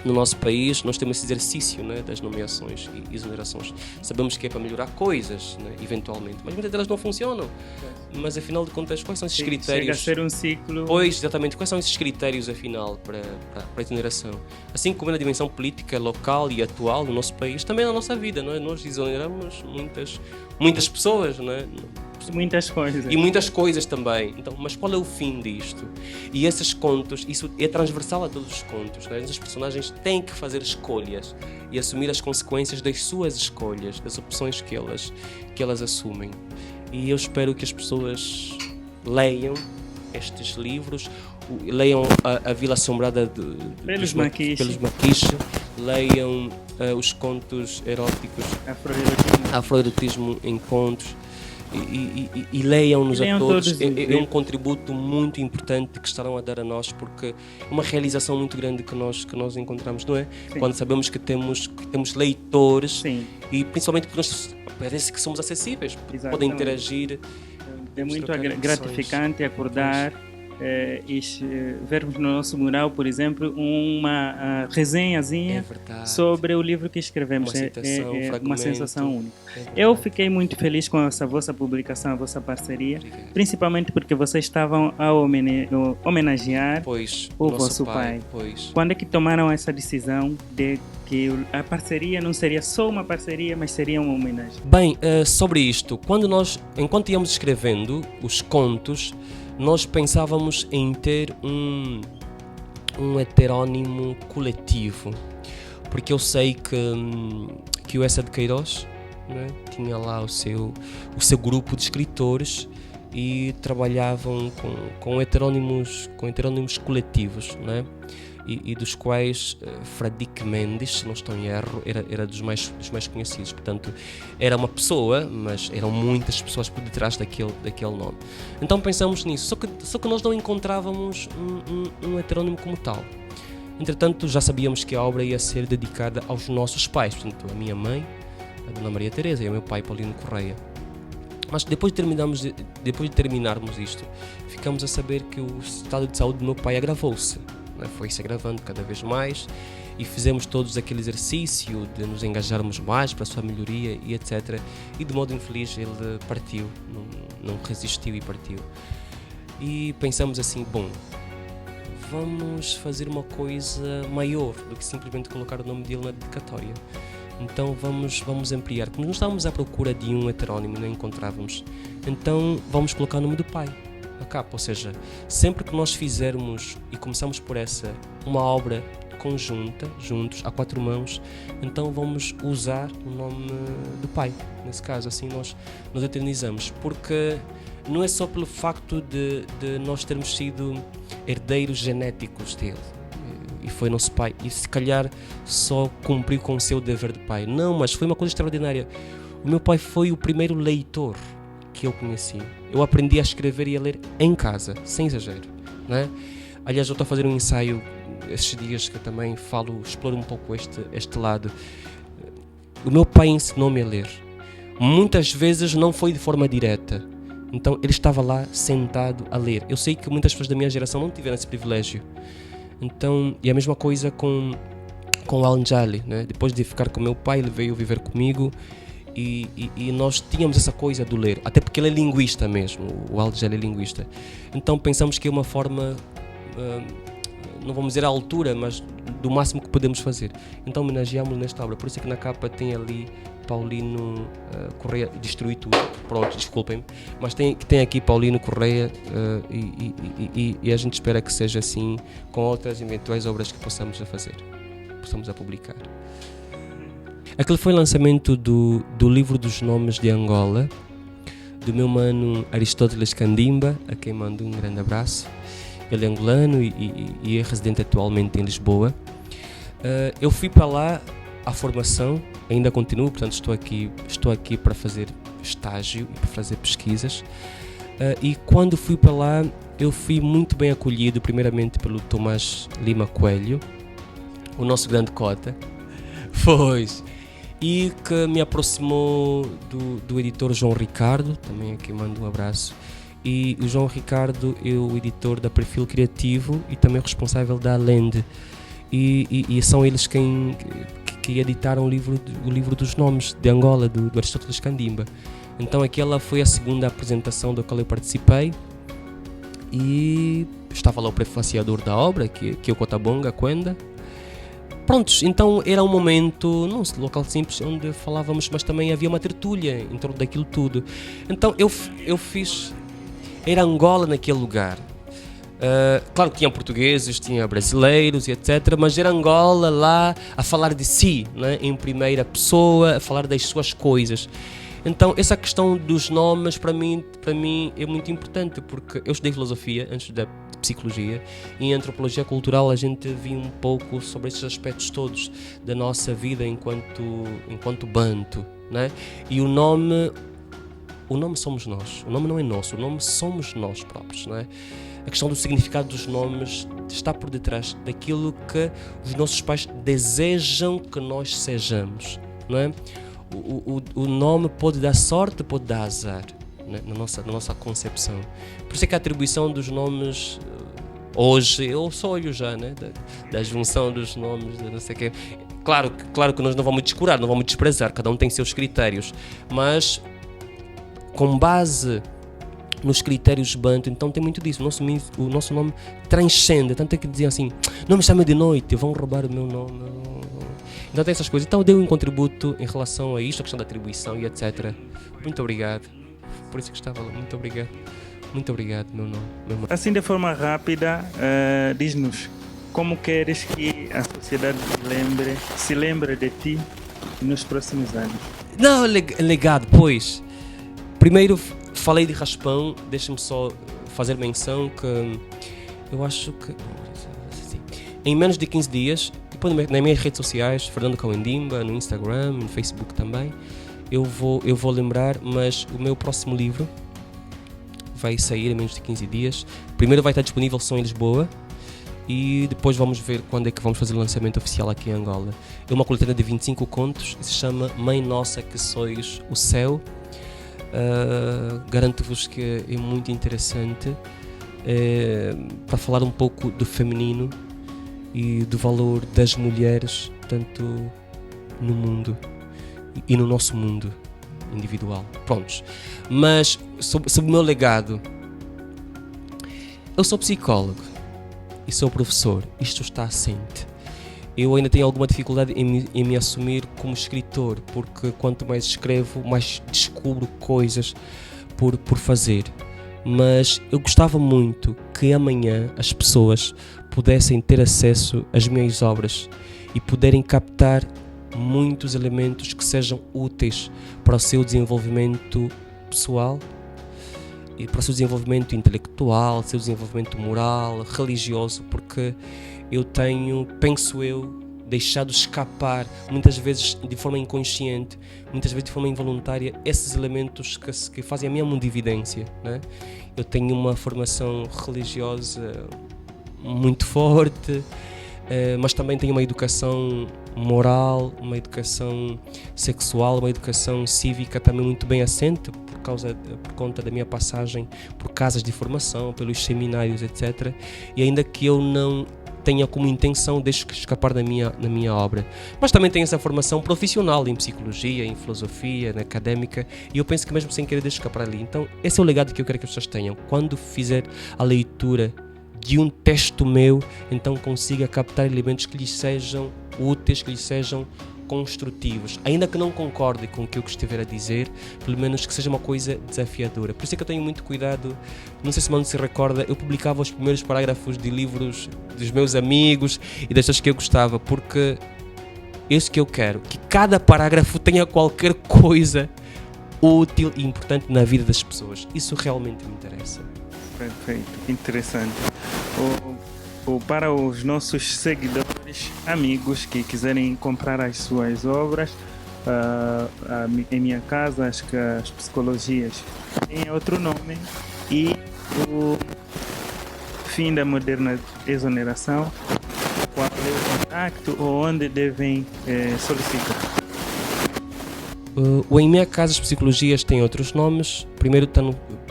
no nosso país nós temos esse exercício, né, das nomeações e exonerações. Sabemos que é para melhorar coisas, né, eventualmente, mas muitas delas não funcionam. Mas afinal de contas, quais são esses critérios? Chega a ser um ciclo. Pois, exatamente, quais são esses critérios afinal para a exoneração? Assim como na dimensão política local e atual do nosso país, também na nossa vida, não é? Nós exoneramos muitas pessoas, não é? Muitas coisas. E muitas coisas também. Então, mas qual é o fim disto? E esses contos, isso é transversal a todos os contos, né? Os personagens têm que fazer escolhas e assumir as consequências das suas escolhas, das opções que elas assumem. E eu espero que as pessoas leiam estes livros leiam a Vila Assombrada Pelos Maquixe. pelos Maquixe, leiam os contos eróticos, afroerotismo em contos, e leiam-nos a todos. É um contributo muito importante que estarão a dar a nós, porque é uma realização muito grande que nós encontramos, não é? Sim. Quando sabemos que temos leitores. Sim. E principalmente porque nós parece que somos acessíveis, Exatamente. podem interagir. É muito trocar gratificante acordar e vermos no nosso mural, por exemplo, uma resenhazinha verdade. sobre o livro que escrevemos. Uma citação, um uma fragmento. sensação única. verdade. Eu fiquei muito feliz com essa vossa publicação, a vossa parceria, Obrigado. principalmente porque vocês estavam a homenagear Pois, o nosso vosso pai. Pois. Quando é que tomaram essa decisão de que a parceria não seria só uma parceria, mas seria uma homenagem? Bem, sobre isto, enquanto íamos escrevendo os contos, nós pensávamos em ter um heterónimo coletivo, porque eu sei que o Essa de Queiroz, né, tinha lá o seu grupo de escritores e trabalhavam com heterónimos coletivos, né? E dos quais Fradique Mendes, se não estou em erro, era dos mais conhecidos. Portanto, era uma pessoa, mas eram muitas pessoas por detrás daquele nome. Então pensamos nisso, só que nós não encontrávamos um heterónimo como tal. Entretanto, já sabíamos que a obra ia ser dedicada aos nossos pais, portanto, a minha mãe, a Dona Maria Teresa, e ao meu pai, Paulino Correia. Mas depois de terminarmos isto, ficamos a saber que o estado de saúde do meu pai agravou-se. Foi-se agravando cada vez mais e fizemos todos aquele exercício de nos engajarmos mais para a sua melhoria e etc. E de modo infeliz ele partiu, não resistiu e partiu. E pensamos assim, bom, vamos fazer uma coisa maior do que simplesmente colocar o nome dele na dedicatória. Então vamos ampliar. Como não estávamos à procura de um heterónimo, não encontrávamos, então vamos colocar o nome do pai a capa, ou seja, sempre que nós fizermos e começamos por uma obra conjunta, juntos, a 4 mãos, então vamos usar o nome do pai, nesse caso, assim nós eternizamos, porque não é só pelo facto de nós termos sido herdeiros genéticos dele, e foi nosso pai, e se calhar só cumpriu com o seu dever de pai, não, mas foi uma coisa extraordinária. O meu pai foi o primeiro leitor que eu conheci. Eu aprendi a escrever e a ler em casa, sem exagero, né? Aliás, eu estou a fazer um ensaio estes dias que eu também exploro um pouco este lado. O meu pai ensinou-me a ler. Muitas vezes não foi de forma direta. Então ele estava lá sentado a ler. Eu sei que muitas pessoas da minha geração não tiveram esse privilégio. Então, e a mesma coisa com o Al-Njali, né? Depois de ficar com meu pai, ele veio viver comigo. E nós tínhamos essa coisa do ler, até porque ele é linguista mesmo, o Al-Njali é linguista. Então pensamos que é uma forma, não vamos dizer à altura, mas do máximo que podemos fazer. Então homenageámos-lo nesta obra, por isso é que na capa tem ali Paulino Correia, destruí tudo, pronto, desculpem-me, mas tem aqui Paulino Correia e a gente espera que seja assim com outras eventuais obras que possamos a publicar. Aquele foi o lançamento do livro dos nomes de Angola, do meu mano Aristóteles Candimba, a quem mando um grande abraço. Ele é angolano e é residente atualmente em Lisboa. Eu fui para lá à formação, ainda continuo, portanto estou aqui para fazer estágio e para fazer pesquisas. E quando fui para lá, eu fui muito bem acolhido, primeiramente pelo Tomás Lima Coelho, o nosso grande cota. Pois. E que me aproximou do editor João Ricardo, também aqui mando um abraço. E o João Ricardo é o editor da Perfil Criativo e também responsável da Alende. E são eles que editaram o livro dos nomes de Angola, do Aristóteles Candimba. Então aquela foi a segunda apresentação da qual eu participei. E estava lá o prefaciador da obra, que é o Cotabonga Quenda. Prontos, então era um momento, não sei, local simples, onde falávamos, mas também havia uma tertúlia em torno daquilo tudo. Então eu fiz, era Angola naquele lugar. Claro que tinha portugueses, tinha brasileiros e etc, mas era Angola lá a falar de si, né, em primeira pessoa, a falar das suas coisas. Então essa questão dos nomes para mim é muito importante, porque eu estudei filosofia antes da psicologia, e em antropologia cultural a gente viu um pouco sobre esses aspectos todos da nossa vida enquanto banto, né? E o nome somos nós, o nome não é nosso, o nome somos nós próprios, não é? A questão do significado dos nomes está por detrás daquilo que os nossos pais desejam que nós sejamos, não é? O nome pode dar sorte, pode dar azar, né? na nossa concepção. Por isso é que a atribuição dos nomes hoje, eu só olho já, né? da junção dos nomes, de não sei o quê. Claro que nós não vamos descurar, não vamos desprezar, cada um tem seus critérios, mas com base nos critérios banto, então tem muito disso. O nosso nome transcende, tanto é que diziam assim: não me chame de noite, vão roubar o meu nome. Então tem essas coisas. Então deu um contributo em relação a isto, a questão da atribuição e etc. Muito obrigado. Por isso que estava lá. Muito obrigado. Muito obrigado, meu nome. Assim, de forma rápida, diz-nos como queres que a sociedade se lembre de ti nos próximos anos. Não, legado, pois. Primeiro falei de Raspão, deixa-me só fazer menção que eu acho que em menos de 15 dias, depois nas minhas redes sociais, Fernando Cauendimba, no Instagram, no Facebook também, eu vou lembrar, mas o meu próximo livro vai sair em menos de 15 dias. Primeiro vai estar disponível só em Lisboa e depois vamos ver quando é que vamos fazer o lançamento oficial aqui em Angola. É uma coletânea de 25 contos, se chama Mãe Nossa que Sois o Céu. Garanto-vos que é muito interessante para falar um pouco do feminino e do valor das mulheres, tanto no mundo e no nosso mundo individual. Prontos. Mas sobre o meu legado, eu sou psicólogo e sou professor, isto está assente. Eu ainda tenho alguma dificuldade em me assumir como escritor, porque quanto mais escrevo, mais descubro coisas por fazer. Mas eu gostava muito que amanhã as pessoas pudessem ter acesso às minhas obras e puderem captar muitos elementos que sejam úteis para o seu desenvolvimento pessoal e para o seu desenvolvimento intelectual, seu desenvolvimento moral, religioso, porque eu tenho, penso eu, deixado escapar, muitas vezes de forma inconsciente, muitas vezes de forma involuntária, esses elementos que fazem a minha mundividência, né? Eu tenho uma formação religiosa muito forte, mas também tenho uma educação moral, uma educação sexual, uma educação cívica também muito bem assente, por conta da minha passagem por casas de formação, pelos seminários, etc. E ainda que eu não tenha como intenção de escapar na minha obra, mas também tenho essa formação profissional em psicologia, em filosofia, na académica, e eu penso que mesmo sem querer deixo escapar ali. Então esse é o legado que eu quero que as pessoas tenham. Quando fizer a leitura de um texto meu, então consiga captar elementos que lhes sejam úteis, que lhes sejam construtivos, ainda que não concorde com o que eu estiver a dizer, pelo menos que seja uma coisa desafiadora. Por isso é que eu tenho muito cuidado. Não sei se Mano se recorda, eu publicava os primeiros parágrafos de livros dos meus amigos e das pessoas que eu gostava, porque é isso que eu quero, que cada parágrafo tenha qualquer coisa útil e importante na vida das pessoas. Isso realmente me interessa. Perfeito, interessante. Para os nossos seguidores, amigos que quiserem comprar as suas obras, em minha casa, acho que as psicologias têm outro nome, e o fim da moderna exoneração, qual é o contacto ou onde devem solicitar? Em minha casa as psicologias têm outros nomes. Primeiro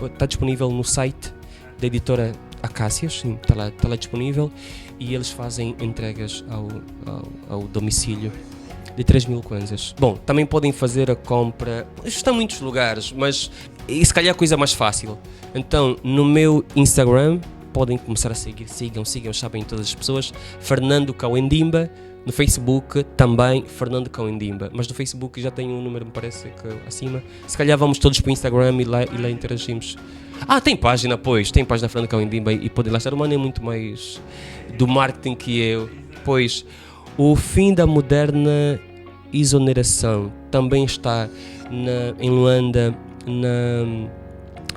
está disponível no site da editora Acácias, está lá disponível, e eles fazem entregas ao domicílio de 3.000 kwanzas. Bom, também podem fazer a compra, está em muitos lugares, mas se calhar a coisa mais fácil. Então, no meu Instagram, podem começar a sigam, sabem todas as pessoas, Fernando Cauendimba. No Facebook também Fernando Cauendimba, mas no Facebook já tem um número, me parece que acima. Se calhar vamos todos para o Instagram e lá interagimos. Tem página, tem página Fernando Cauendimba e podem lá estar. O Mano é muito mais do marketing que eu. Pois, o fim da moderna exoneração também está em Luanda, na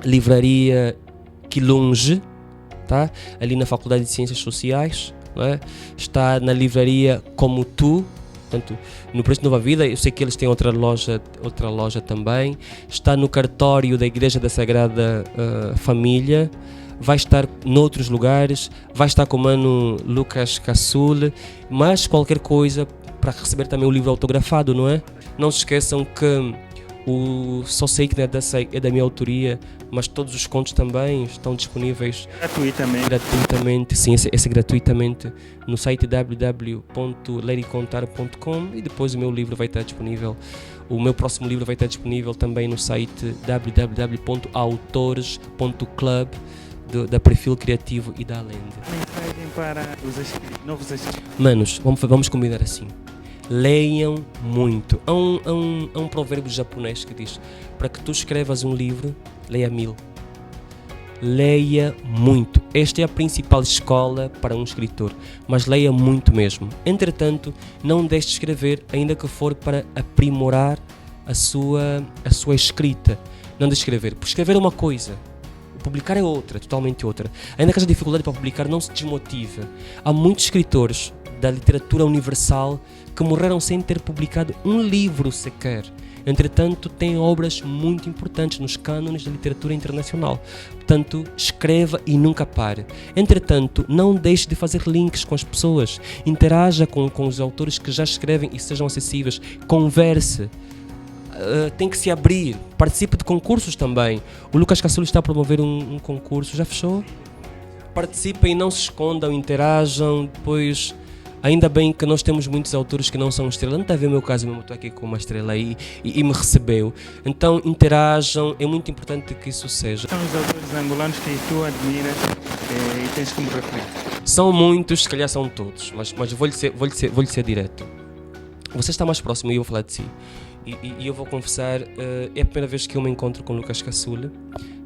livraria Quilunge, tá? Ali na Faculdade de Ciências Sociais, não é? Está na livraria Como Tu, portanto, no Preço de Nova Vida. Eu sei que eles têm outra loja também. Está no cartório da Igreja da Sagrada Família. Vai estar noutros lugares, vai estar com o mano Lucas Cassule, mas qualquer coisa para receber também o livro autografado, não é? Não se esqueçam que o Só Sei Que Não É Da Sei é da minha autoria, mas todos os contos também estão disponíveis gratuitamente, sim, esse gratuitamente no site www.lericontar.com, e depois o meu livro vai estar disponível, o meu próximo livro vai estar disponível também no site www.autores.club da Perfil Criativo e da Alende. Mensagem para os novos escritores. Manos, vamos combinar assim. Leiam muito. Há um provérbio japonês que diz: para que tu escrevas um livro, leia 1000. Leia muito. Esta é a principal escola para um escritor, mas leia muito mesmo. Entretanto, não deixe de escrever, ainda que for para aprimorar a sua escrita. Não deixe de escrever. Porque escrever é uma coisa, publicar é outra, totalmente outra. Ainda que haja dificuldade para publicar, não se desmotive. Há muitos escritores da literatura universal que morreram sem ter publicado um livro sequer. Entretanto, têm obras muito importantes nos cânones da literatura internacional. Portanto, escreva e nunca pare. Entretanto, não deixe de fazer links com as pessoas. Interaja com os autores que já escrevem e sejam acessíveis. Converse. Tem que se abrir. Participe de concursos também. O Lucas Cassule está a promover um concurso. Já fechou? Participem, não se escondam, interajam. Depois, ainda bem que nós temos muitos autores que não são estrelas. Não está a ver o meu caso mesmo, estou aqui com uma estrela aí e me recebeu. Então interajam, é muito importante que isso seja. São os autores angolanos que tu admiras e tens como referência? São muitos, se calhar são todos, mas vou-lhe ser direto. Você está mais próximo e eu vou falar de si. E eu vou confessar, é a primeira vez que eu me encontro com Lucas Cassule.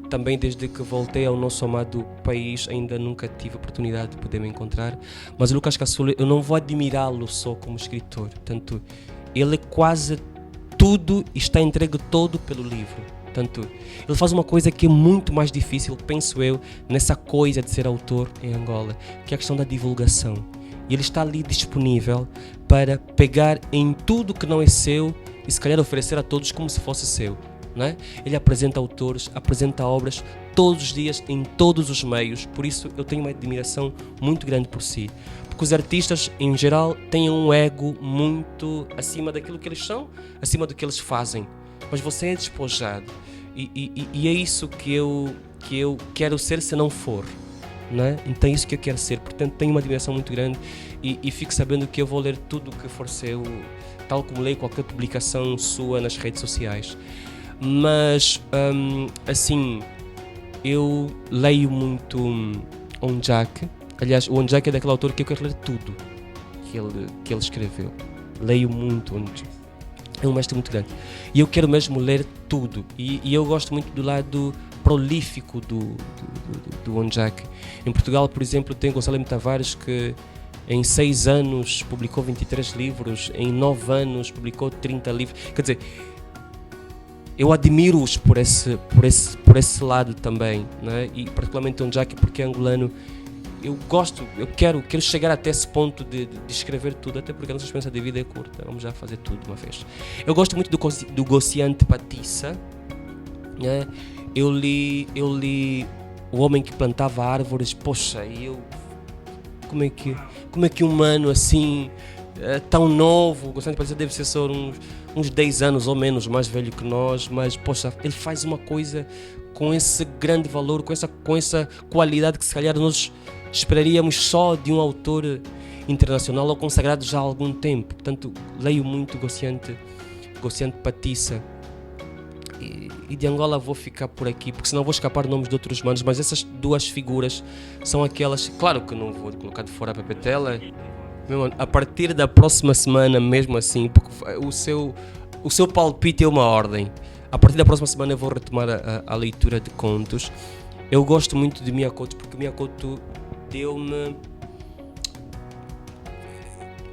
Também desde que voltei ao nosso amado país, ainda nunca tive a oportunidade de poder me encontrar. Mas o Lucas Cassule, eu não vou admirá-lo só como escritor. Portanto, ele é quase tudo e está entregue todo pelo livro. Portanto, ele faz uma coisa que é muito mais difícil, penso eu, nessa coisa de ser autor em Angola, que é a questão da divulgação. E ele está ali disponível para pegar em tudo que não é seu e se calhar oferecer a todos como se fosse seu. Não é? Ele apresenta autores, apresenta obras todos os dias, em todos os meios. Por isso eu tenho uma admiração muito grande por si. Porque os artistas, em geral, têm um ego muito acima daquilo que eles são, acima do que eles fazem. Mas você é despojado. E é isso que eu quero ser se não for. Não é? Então é isso que eu quero ser. Portanto, tenho uma admiração muito grande e fico sabendo que eu vou ler tudo o que for seu, tal como leio qualquer publicação sua nas redes sociais. Mas, assim, eu leio muito Onjak. Aliás, o Onjak é daquele autor que eu quero ler tudo que ele escreveu. Leio muito Onjak. É um mestre muito grande. E eu quero mesmo ler tudo. E eu gosto muito do lado prolífico do Onjak. Em Portugal, por exemplo, tem Gonçalo M. Tavares, que em 6 anos publicou 23 livros, em 9 anos publicou 30 livros. Quer dizer, eu admiro-os por esse lado também, né? E particularmente Onjak, porque é angolano. Eu quero chegar até esse ponto de escrever tudo, até porque a nossa experiência de vida é curta, vamos já fazer tudo de uma vez. Eu gosto muito do Gociante Patissa, né? Eu li O Homem que Plantava Árvores. Poxa, como é que um humano assim, tão novo, o Gociante Patissa deve ser só uns 10 anos ou menos mais velho que nós, mas poxa, ele faz uma coisa com esse grande valor, com essa qualidade que se calhar nós esperaríamos só de um autor internacional ou consagrado já há algum tempo. Portanto, leio muito Gociante Patissa. E de Angola vou ficar por aqui, porque senão vou escapar nomes de outros manos, mas essas duas figuras são aquelas, claro que não vou colocar de fora a Pepetela. A partir da próxima semana, mesmo assim, porque o seu palpite é uma ordem. A partir da próxima semana eu vou retomar a leitura de contos. Eu gosto muito de Mia Couto, porque Mia Couto deu-me...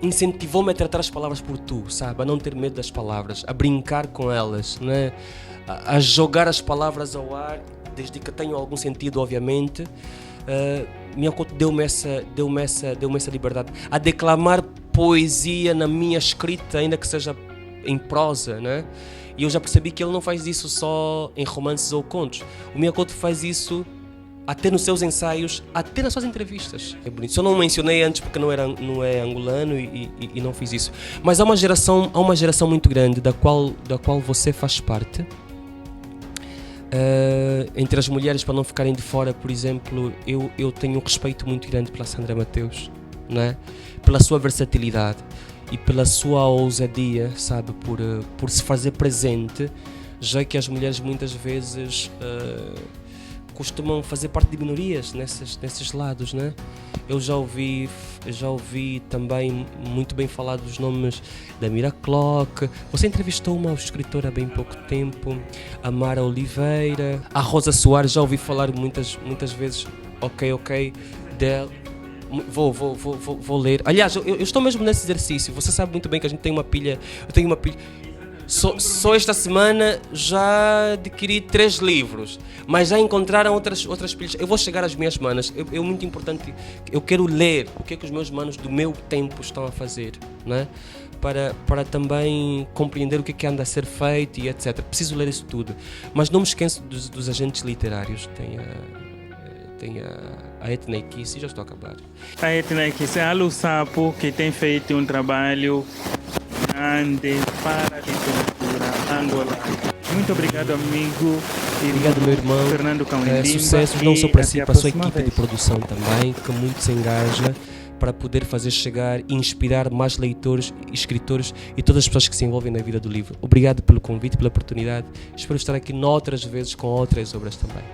incentivou-me a tratar as palavras por tu, sabe? A não ter medo das palavras, a brincar com elas, né? A jogar as palavras ao ar, desde que tenham algum sentido, obviamente. Minha Couto deu-me essa liberdade. A declamar poesia na minha escrita, ainda que seja em prosa, né? E eu já percebi que ele não faz isso só em romances ou contos. O Minha Couto faz isso até nos seus ensaios, até nas suas entrevistas. É bonito. Só não mencionei antes porque não é angolano e não fiz isso. Mas há uma geração muito grande da qual você faz parte. Entre as mulheres, para não ficarem de fora, por exemplo, eu tenho um respeito muito grande pela Sandra Mateus, né? Pela sua versatilidade e pela sua ousadia, sabe? Por se fazer presente, já que as mulheres muitas vezes costumam fazer parte de minorias nesses lados, né? Eu já ouvi também muito bem falar dos nomes da Mira Clock. Você entrevistou uma escritora há bem pouco tempo, a Mara Oliveira, a Rosa Soares, já ouvi falar muitas vezes, ok, dela. Vou ler. Aliás, eu estou mesmo nesse exercício. Você sabe muito bem que a gente tem uma pilha. Eu tenho uma pilha. Só esta semana já adquiri 3 livros, mas já encontraram outras pilhas. Eu vou chegar às minhas manas. É muito importante. Eu quero ler o que é que os meus manos do meu tempo estão a fazer, né? Para também compreender o que é que anda a ser feito e etc. Preciso ler isso tudo. Mas não me esqueço dos agentes literários. Tem a Etna Kiss, já estou a acabar. A Etna Kiss é a Lu Sapo, que tem feito um trabalho grande para a literatura angolana. Muito obrigado, amigo. Obrigado, meu irmão. Fernando Cauendimba. Sucessos não só para si, para a sua equipe de produção também, que muito se engaja para poder fazer chegar e inspirar mais leitores, escritores e todas as pessoas que se envolvem na vida do livro. Obrigado pelo convite, pela oportunidade. Espero estar aqui noutras vezes com outras obras também.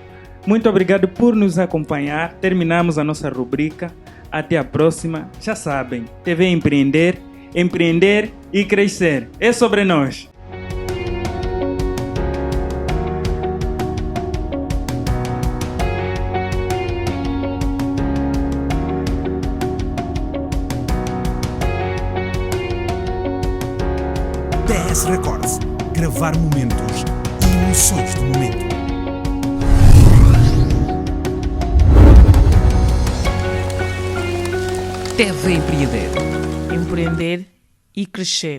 Muito obrigado por nos acompanhar. Terminamos a nossa rubrica. Até a próxima. Já sabem, TV Empreender e crescer. É sobre nós. DS Records. Gravar momentos e emoções do momento. TV Empreender. Empreender e crescer.